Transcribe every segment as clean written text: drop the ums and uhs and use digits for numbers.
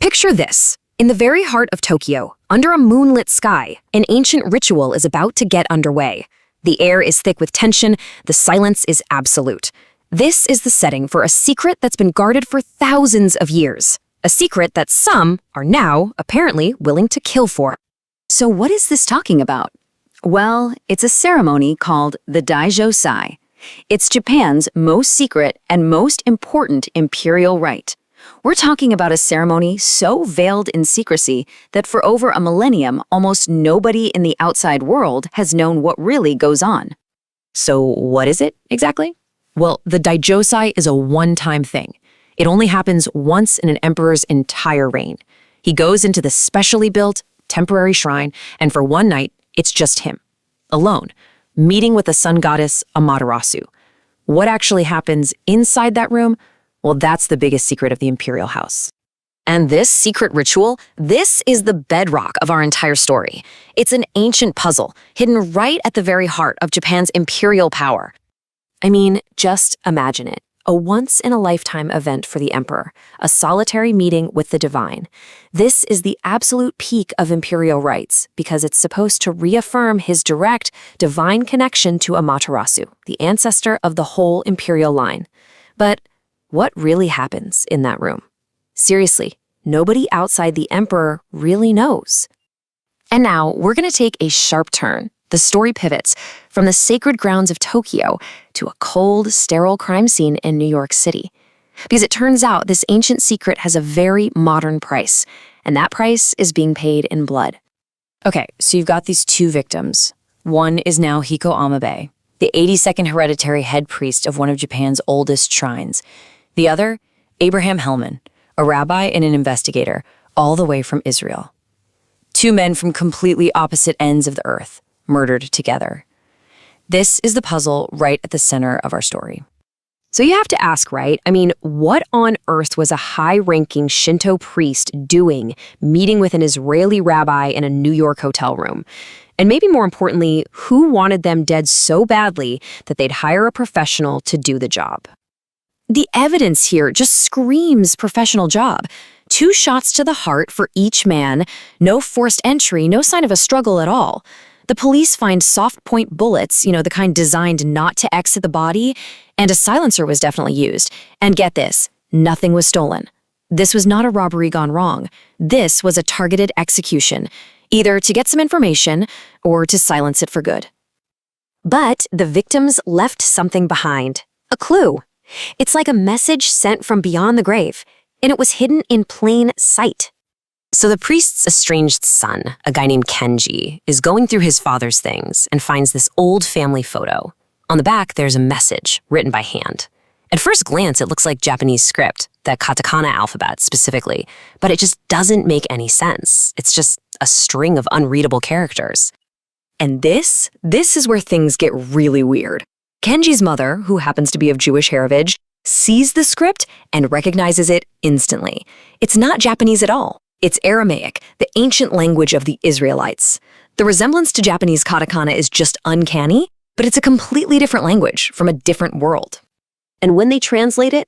Picture this. In the very heart of Tokyo, under a moonlit sky, an ancient ritual is about to get underway. The air is thick with tension, the silence is absolute. This is the setting for a secret that's been guarded for thousands of years. A secret that some are now, apparently, willing to kill for. So what is this talking about? Well, it's a ceremony called the Daijōsai. It's Japan's most secret and most important imperial rite. We're talking about a ceremony so veiled in secrecy that for over a millennium, almost nobody in the outside world has known what really goes on. So what is it exactly? Well, the Daijōsai is a one-time thing. It only happens once in an emperor's entire reign. He goes into the specially built, temporary shrine, and for one night, it's just him, alone, meeting with the sun goddess Amaterasu. What actually happens inside that room? Well, that's the biggest secret of the imperial house. And this secret ritual, this is the bedrock of our entire story. It's an ancient puzzle, hidden right at the very heart of Japan's imperial power. I mean, just imagine it. A once-in-a-lifetime event for the emperor, a solitary meeting with the divine. This is the absolute peak of imperial rites because it's supposed to reaffirm his direct, divine connection to Amaterasu, the ancestor of the whole imperial line. But what really happens in that room? Seriously, nobody outside the emperor really knows. And now we're going to take a sharp turn. The story pivots from the sacred grounds of Tokyo to a cold, sterile crime scene in New York City. Because it turns out this ancient secret has a very modern price, and that price is being paid in blood. Okay, so you've got these two victims. One is now Hiko Amabe, the 82nd hereditary head priest of one of Japan's oldest shrines. The other, Abraham Hellman, a rabbi and an investigator, all the way from Israel. Two men from completely opposite ends of the earth, murdered together. This is the puzzle right at the center of our story. So you have to ask, right? I mean, what on earth was a high-ranking Shinto priest doing, meeting with an Israeli rabbi in a New York hotel room? And maybe more importantly, who wanted them dead so badly that they'd hire a professional to do the job? The evidence here just screams professional job. 2 shots to the heart for each man, no forced entry, no sign of a struggle at all. The police find soft-point bullets, the kind designed not to exit the body, and a silencer was definitely used. And get this, nothing was stolen. This was not a robbery gone wrong. This was a targeted execution, either to get some information or to silence it for good. But the victims left something behind, a clue. It's like a message sent from beyond the grave, and it was hidden in plain sight. So the priest's estranged son, a guy named Kenji, is going through his father's things and finds this old family photo. On the back, there's a message written by hand. At first glance, it looks like Japanese script, the katakana alphabet specifically, but it just doesn't make any sense. It's just a string of unreadable characters. And this is where things get really weird. Kenji's mother, who happens to be of Jewish heritage, sees the script and recognizes it instantly. It's not Japanese at all. It's Aramaic, the ancient language of the Israelites. The resemblance to Japanese katakana is just uncanny, but it's a completely different language from a different world. And when they translate it,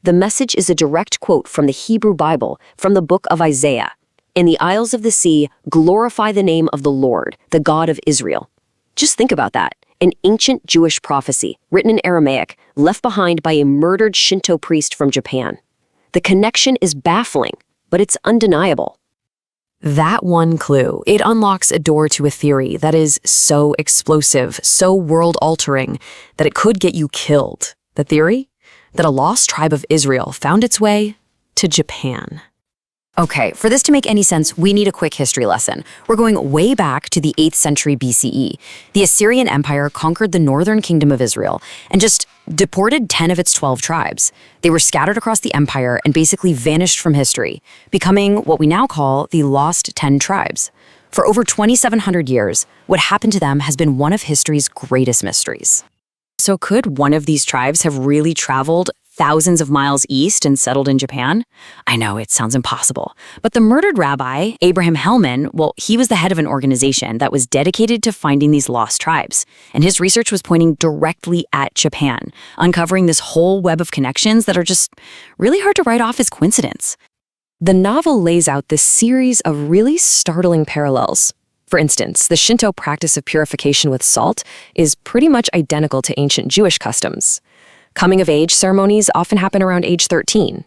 the message is a direct quote from the Hebrew Bible, from the book of Isaiah. In the isles of the sea, glorify the name of the Lord, the God of Israel. Just think about that. An ancient Jewish prophecy, written in Aramaic, left behind by a murdered Shinto priest from Japan. The connection is baffling, but it's undeniable. That one clue, it unlocks a door to a theory that is so explosive, so world-altering, that it could get you killed. The theory? That a lost tribe of Israel found its way to Japan. Okay, for this to make any sense, we need a quick history lesson. We're going way back to the 8th century BCE. The Assyrian Empire conquered the northern kingdom of Israel and just deported 10 of its 12 tribes. They were scattered across the empire and basically vanished from history, becoming what we now call the Lost 10 Tribes. For over 2,700 years, what happened to them has been one of history's greatest mysteries. So could one of these tribes have really traveled thousands of miles east and settled in Japan? I know, it sounds impossible. But the murdered rabbi, Abraham Hellman, well, he was the head of an organization that was dedicated to finding these lost tribes. And his research was pointing directly at Japan, uncovering this whole web of connections that are just really hard to write off as coincidence. The novel lays out this series of really startling parallels. For instance, the Shinto practice of purification with salt is pretty much identical to ancient Jewish customs. Coming-of-age ceremonies often happen around age 13.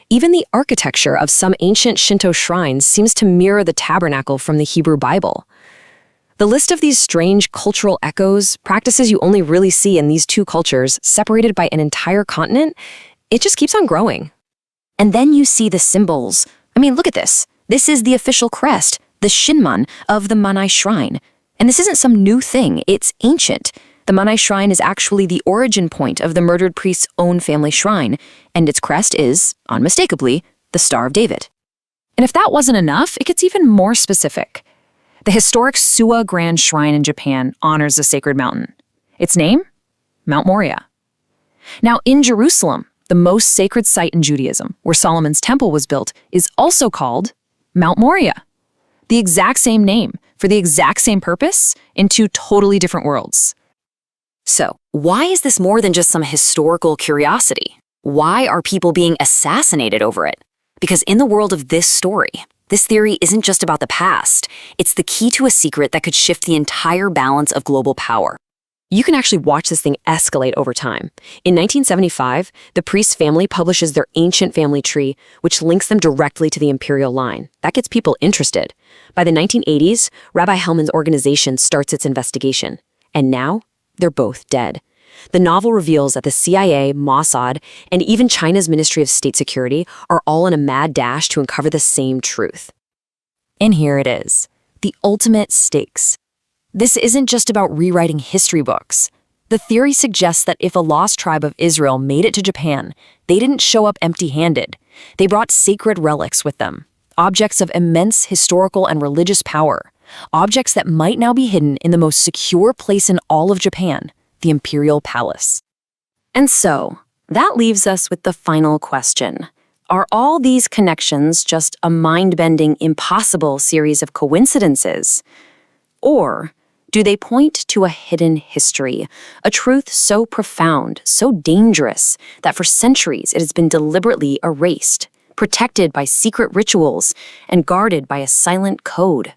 Even the architecture of some ancient Shinto shrines seems to mirror the tabernacle from the Hebrew Bible. The list of these strange cultural echoes, practices you only really see in these two cultures, separated by an entire continent, it just keeps on growing. And then you see the symbols. I mean, look at this. This is the official crest, the Shinman of the Manai Shrine. And this isn't some new thing, it's ancient. The Manai Shrine is actually the origin point of the murdered priest's own family shrine, and its crest is, unmistakably, the Star of David. And if that wasn't enough, it gets even more specific. The historic Ise Grand Shrine in Japan honors the sacred mountain. Its name? Mount Moriah. Now, in Jerusalem, the most sacred site in Judaism, where Solomon's temple was built, is also called Mount Moriah. The exact same name, for the exact same purpose, in two totally different worlds. So, why is this more than just some historical curiosity? Why are people being assassinated over it? Because in the world of this story, this theory isn't just about the past. It's the key to a secret that could shift the entire balance of global power. You can actually watch this thing escalate over time. In 1975, the priest's family publishes their ancient family tree, which links them directly to the imperial line. That gets people interested. By the 1980s, Rabbi Hellman's organization starts its investigation. And now, they're both dead. The novel reveals that the CIA, Mossad, and even China's Ministry of State Security are all in a mad dash to uncover the same truth. And here it is, the ultimate stakes. This isn't just about rewriting history books. The theory suggests that if a lost tribe of Israel made it to Japan, they didn't show up empty-handed. They brought sacred relics with them, objects of immense historical and religious power, objects that might now be hidden in the most secure place in all of Japan, the Imperial Palace. And so, that leaves us with the final question. Are all these connections just a mind-bending, impossible series of coincidences? Or do they point to a hidden history, a truth so profound, so dangerous, that for centuries it has been deliberately erased, protected by secret rituals, and guarded by a silent code?